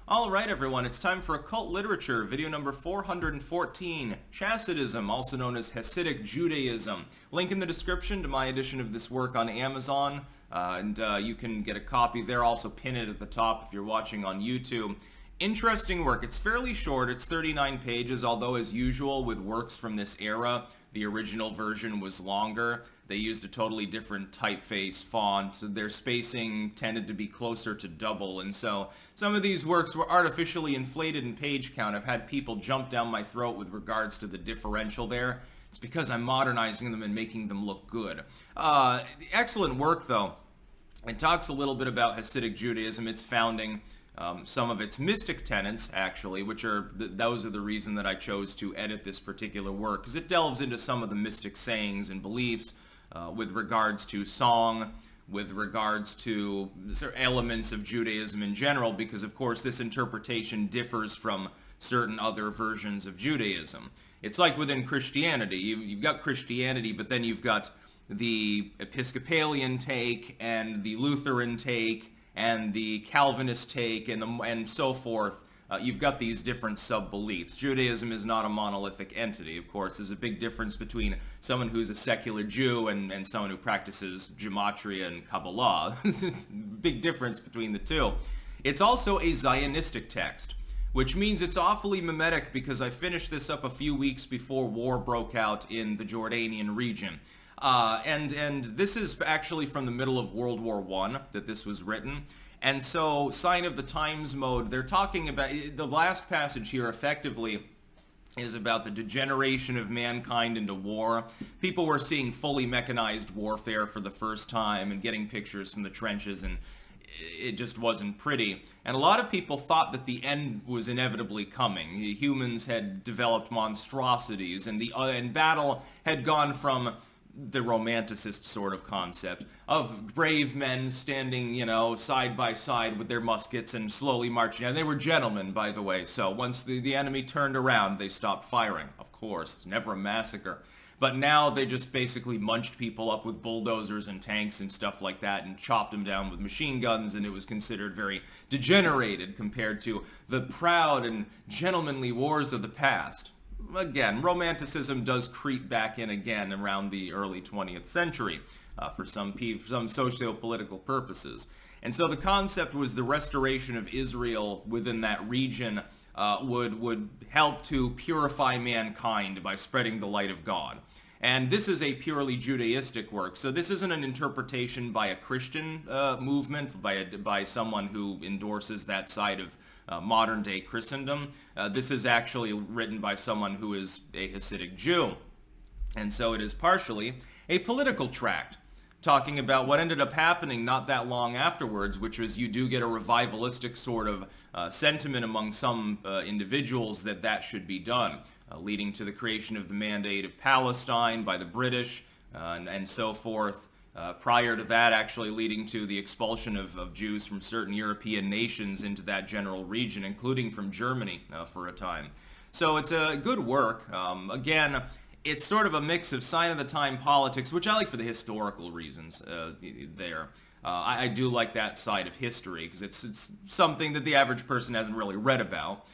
Alright everyone, it's time for Occult Literature, video number 414, Chassidism, also known as Hasidic Judaism. Link in the description to my edition of this work on Amazon, and you can get a copy there, also pin it at the top if you're watching on YouTube. Interesting work. It's fairly short, it's 39 pages, although as usual with works from this era, the original version was longer. They used a totally different typeface font, so their spacing tended to be closer to double, and so some of these works were artificially inflated in page count. I've had people jump down my throat with regards to the differential there. It's because I'm modernizing them and making them look good. Excellent work, though. It talks a little bit about Hasidic Judaism, its founding, some of its mystic tenets, actually, which are, those are the reason that I chose to edit this particular work, because it delves into some of the mystic sayings and beliefs with regards to song, with regards to elements of Judaism in general, because of course this interpretation differs from certain other versions of Judaism. It's like within Christianity. You've got Christianity, but then you've got the Episcopalian take, and the Lutheran take, and the Calvinist take, and so forth. You've got these different sub-beliefs. Judaism is not a monolithic entity, of course. There's a big difference between someone who's a secular Jew and someone who practices gematria and Kabbalah. Big difference between the two. It's also a Zionistic text, which means it's awfully mimetic because I finished this up a few weeks before war broke out in the Jordanian region. And this is actually from the middle of World War I that this was written. And so, sign of the times mode, they're talking about, the last passage here effectively is about the degeneration of mankind into war. People were seeing fully mechanized warfare for the first time and getting pictures from the trenches, and it just wasn't pretty. And a lot of people thought that the end was inevitably coming. Humans had developed monstrosities, and and battle had gone from the romanticist sort of concept of brave men standing, side by side with their muskets and slowly marching. And they were gentlemen, by the way, so once the enemy turned around, they stopped firing. Of course, it's never a massacre. But now they just basically munched people up with bulldozers and tanks and stuff like that and chopped them down with machine guns, and it was considered very degenerated compared to the proud and gentlemanly wars of the past. Again, Romanticism does creep back in again around the early 20th century for some socio-political purposes. And so the concept was the restoration of Israel within that region would help to purify mankind by spreading the light of God. And this is a purely Judaistic work, so this isn't an interpretation by a Christian movement, by someone who endorses that side of modern-day Christendom. This is actually written by someone who is a Hasidic Jew. And so it is partially a political tract, talking about what ended up happening not that long afterwards, which was you do get a revivalistic sort of sentiment among some individuals that should be done, leading to the creation of the Mandate of Palestine by the British, and so forth. Prior to that, actually leading to the expulsion of Jews from certain European nations into that general region, including from Germany for a time. So it's a good work. Again, it's sort of a mix of sign of the time politics, which I like for the historical reasons there. I do like that side of history because it's something that the average person hasn't really read about.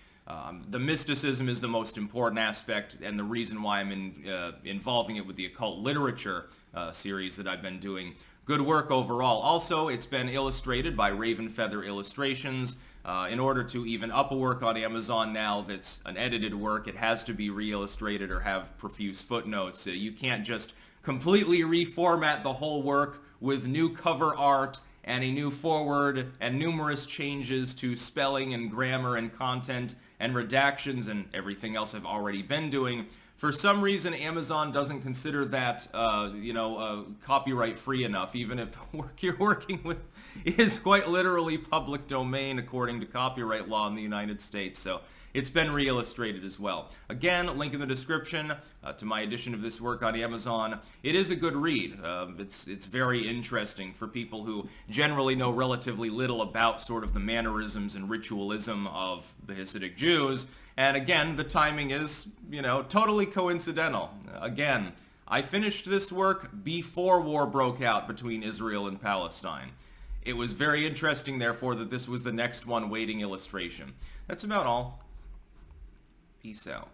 The mysticism is the most important aspect, and the reason why I'm involving it with the occult literature series that I've been doing. Good work overall. Also, it's been illustrated by Raven Feather Illustrations. In order to even up a work on Amazon now that's an edited work, it has to be re-illustrated or have profuse footnotes. You can't just completely reformat the whole work with new cover art and a new foreword and numerous changes to spelling and grammar and content and redactions and everything else I've already been doing. For some reason, Amazon doesn't consider that, copyright free enough, even if the work you're working with is quite literally public domain according to copyright law in the United States. So it's been re-illustrated as well. Again, link in the description to my edition of this work on Amazon. It is a good read. It's very interesting for people who generally know relatively little about sort of the mannerisms and ritualism of the Hasidic Jews. And again, the timing is, totally coincidental. Again, I finished this work before war broke out between Israel and Palestine. it was very interesting, therefore, that this was the next one waiting illustration. That's about all. Peace out.